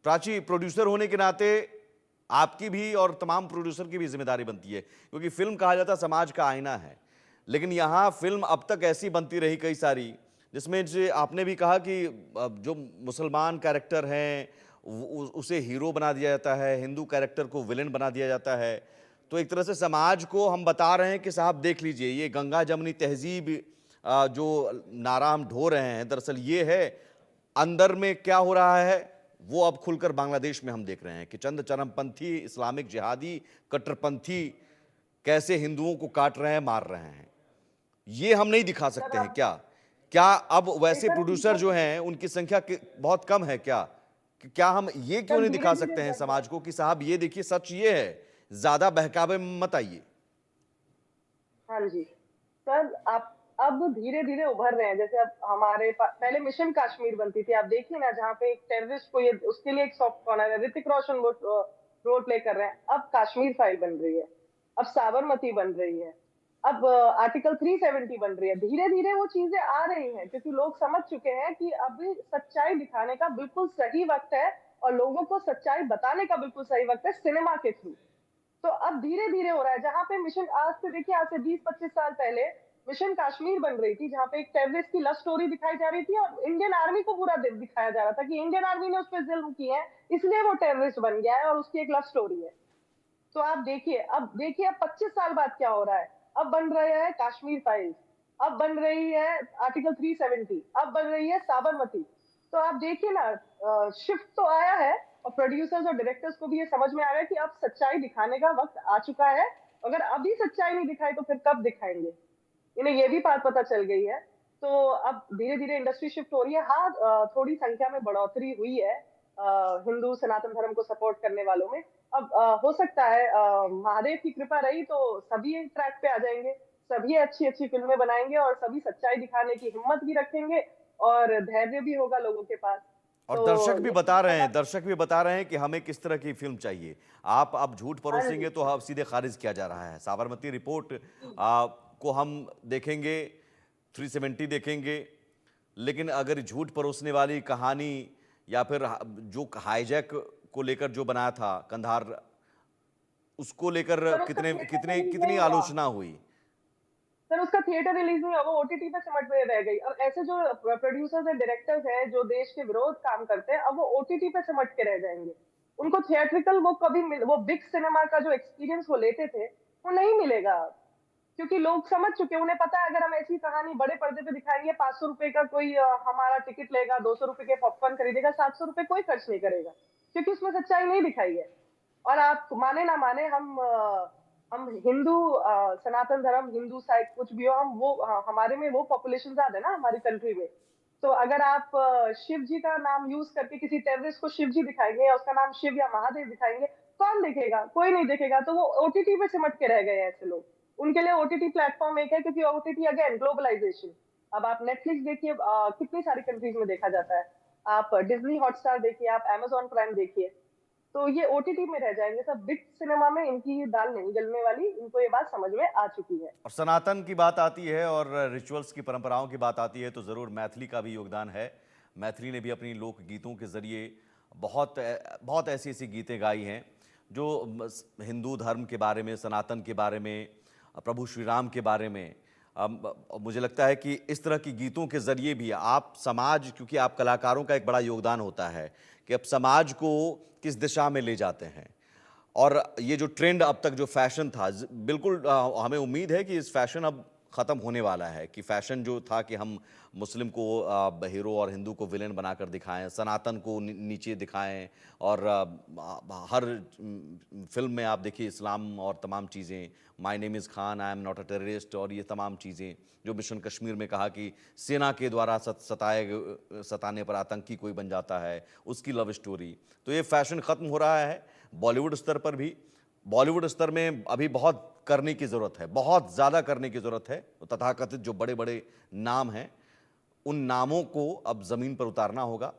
Prachi, producer होने के नाते आपकी भी और तमाम प्रोड्यूसर की भी जिम्मेदारी बनती है, क्योंकि फिल्म कहा जाता है समाज का आईना है। लेकिन यहाँ फिल्म अब तक ऐसी बनती रही कई सारी, जिसमें जो आपने भी कहा कि जो मुसलमान कैरेक्टर हैं उसे हीरो बना दिया जाता है, हिंदू कैरेक्टर को विलेन बना दिया जाता है। तो एक तरह से समाज को हम बता रहे हैं कि साहब देख लीजिए, ये गंगा जमनी तहजीब जो नारा हम ढो रहे हैं, दरअसल ये है अंदर में क्या हो रहा है वो अब खुलकर बांग्लादेश में हम देख रहे हैं कि चंद चरमपंथी इस्लामिक जिहादी कट्टरपंथी कैसे हिंदुओं को काट रहे हैं, मार रहे हैं। ये हम नहीं दिखा सर सकते हैं आप क्या? क्या अब वैसे सर प्रोड्यूसर जो हैं उनकी संख्या बहुत कम है क्या? क्या हम ये क्यों सर नहीं धीरे दिखा धीरे सकते हैं बढ़ रहा है। समाज को कि साहब ये देखिए सच ये है, ज्यादा बहकावे में मत आइए। हाँ जी। सर आप अब धीरे-धीरे उभर रहे हैं। जैसे अब हमारे पहले मिशन कश्मीर बनती थी। आप देखिए ना, जहाँ पे एक टेररिस्ट को ये उसके लिए एक सॉफ्ट कॉर्नर है। ऋतिक रोशन वो रोल प्ले कर रहे हैं। अब कश्मीर फाइल बन रही है। अब साबरमती बन रही है। अब आर्टिकल 370 बन रही है। धीरे-धीरे वो चीजें आ रही हैं, क्योंकि लोग समझ चुके हैं कि अभी सच्चाई दिखाने का बिल्कुल सही वक्त है और लोगों को सच्चाई बताने का बिल्कुल सही वक्त है सिनेमा के थ्रू। तो अब धीरे-धीरे हो रहा है। जहाँ पे मिशन आज से देखिए, आज से 20-25 साल पहले मिशन कश्मीर बन रही थी, जहाँ पे एक टेररिस्ट की लव स्टोरी दिखाई जा रही थी और इंडियन आर्मी को पूरा दिखाया जा रहा था कि इंडियन आर्मी ने उस पे जुल्म किए हैं, इसलिए वो टेररिस्ट बन गया है और उसकी एक लव स्टोरी है। तो आप देखिए अब 25 साल बाद क्या हो रहा है। अब बन रहा है कश्मीर फाइल्स, अब बन रही है आर्टिकल 370, अब बन रही है साबरमती। तो आप देखिए ना, शिफ्ट तो आया है और प्रोड्यूसर्स और डायरेक्टर्स को भी ये समझ में आ रहा है कि अब सच्चाई दिखाने का वक्त आ चुका है। अगर अभी सच्चाई नहीं दिखाई तो फिर कब दिखाएंगे? इन्हें ये भी बात पता चल गई है। तो अब धीरे-धीरे इंडस्ट्री शिफ्ट हो रही है। हाँ, थोड़ी संख्या में बढ़ोतरी हुई है हिंदू सनातन धर्म को सपोर्ट करने वालों में। अब हो सकता है महादेव की कृपा रही तो सभी ट्रैक पे आ जाएंगे, सभी अच्छी-अच्छी फिल्में बनाएंगे और सभी सच्चाई दिखाने की हिम्मत भी रखेंगे और धैर्य भी होगा लोगों के पास। और तो दर्शक भी ये बता रहे लगा। हैं, दर्शक भी बता रहे हैं कि हमें किस तरह की फिल्म चाहिए। आप अब झूठ हाँ जी। परोसेंगे तो अब सीधे खारिज किया जा रहा है। साबरमती रिपोर्ट को हम देखेंगे, 370 देखेंगे, लेकिन अगर झूठ परोसने वाली कहानी या फिर जो हाईजैक को लेकर जो बनाया था कंधार, उसको लेकर सर उसका कितने थिएटर कितने रिलीज कितनी नहीं हुआ। आलोचना हुई। सर उसका थिएटर रिलीज नहीं हुआ, वो ओटीटी पे सिमट में रह गई। अब ऐसे जो प्रोड्यूसर्स एंड डायरेक्टर्स हैं जो देश के विरोध काम करते हैं, अब वो ओटीटी पे सिमट के रह जाएंगे। उनको थिएट्रिकल वो वो बिग सिनेमा का जो एक्सपीरियंस वो लेते थे, वो नहीं मिलेगा अब। क्योंकि लोग समझ चुके हैं, उन्हें पता है अगर हम ऐसी कहानी बड़े पर्दे पे दिखाएंगे, 500 रुपए का कोई हमारा टिकट लेगा, 200 रुपए के पॉपकॉर्न खरीदेगा, 700 रुपए कोई खर्च नहीं करेगा, क्योंकि उसमें सच्चाई नहीं दिखाई है। और आप माने ना माने, हम हिंदू, सनातन धर्म हिंदू साइड कुछ भी हो, हम वो हमारे में वो पॉपुलेशन ज्यादा है ना हमारी कंट्री में। तो अगर आप शिव जी का नाम यूज करके किसी टेररिस्ट को शिव जी दिखाएंगे या उसका नाम शिव या महादेव दिखाएंगे, कौन देखेगा? कोई नहीं देखेगा। तो वो ओटीटी पे सिमट के रह गए हैं ऐसे लोग। उनके लिए ओटीटी प्लेटफॉर्म एक है, क्योंकि ओटीटी अगेन ग्लोबलाइजेशन। अब आप नेटफ्लिक्स देखिए, कितनी सारी कंट्रीज में देखा जाता है। आप डिज्नी हॉटस्टार देखिए, आप अमेजॉन प्राइम देखिए। तो ये ओटीटी में रह जाएंगे सब। बिग सिनेमा में इनकी दाल नहीं गलने वाली, इनको ये बात समझ में आ चुकी है। और सनातन की बात आती है और रिचुअल्स की परंपराओं की बात आती है तो ज़रूर मैथिली का भी योगदान है। मैथिली ने भी अपनी लोकगीतों के ज़रिए बहुत बहुत ऐसी ऐसी गीतें गाई हैं जो हिंदू धर्म के बारे में, सनातन के बारे में, प्रभु श्री राम के बारे में। मुझे लगता है कि इस तरह की गीतों के ज़रिए भी आप समाज, क्योंकि आप कलाकारों का एक बड़ा योगदान होता है कि अब समाज को किस दिशा में ले जाते हैं। और ये जो ट्रेंड अब तक जो फैशन था, बिल्कुल हमें उम्मीद है कि इस फैशन अब ख़त्म होने वाला है कि फैशन जो था कि हम मुस्लिम को हीरो और हिंदू को विलेन बनाकर दिखाएं, सनातन को नीचे दिखाएं और हर फिल्म में आप देखिए इस्लाम और तमाम चीज़ें, my name is Khan, I am not a terrorist, और ये तमाम चीज़ें जो मिशन कश्मीर में कहा कि सेना के द्वारा सताने पर आतंकी कोई बन जाता है, उसकी लव स्टोरी। तो ये फैशन ख़त्म हो रहा है। बॉलीवुड स्तर पर भी, बॉलीवुड स्तर में अभी बहुत करने की ज़रूरत है, बहुत ज़्यादा करने की ज़रूरत है। तो तथाकथित जो बड़े बड़े नाम हैं, उन नामों को अब ज़मीन पर उतारना होगा।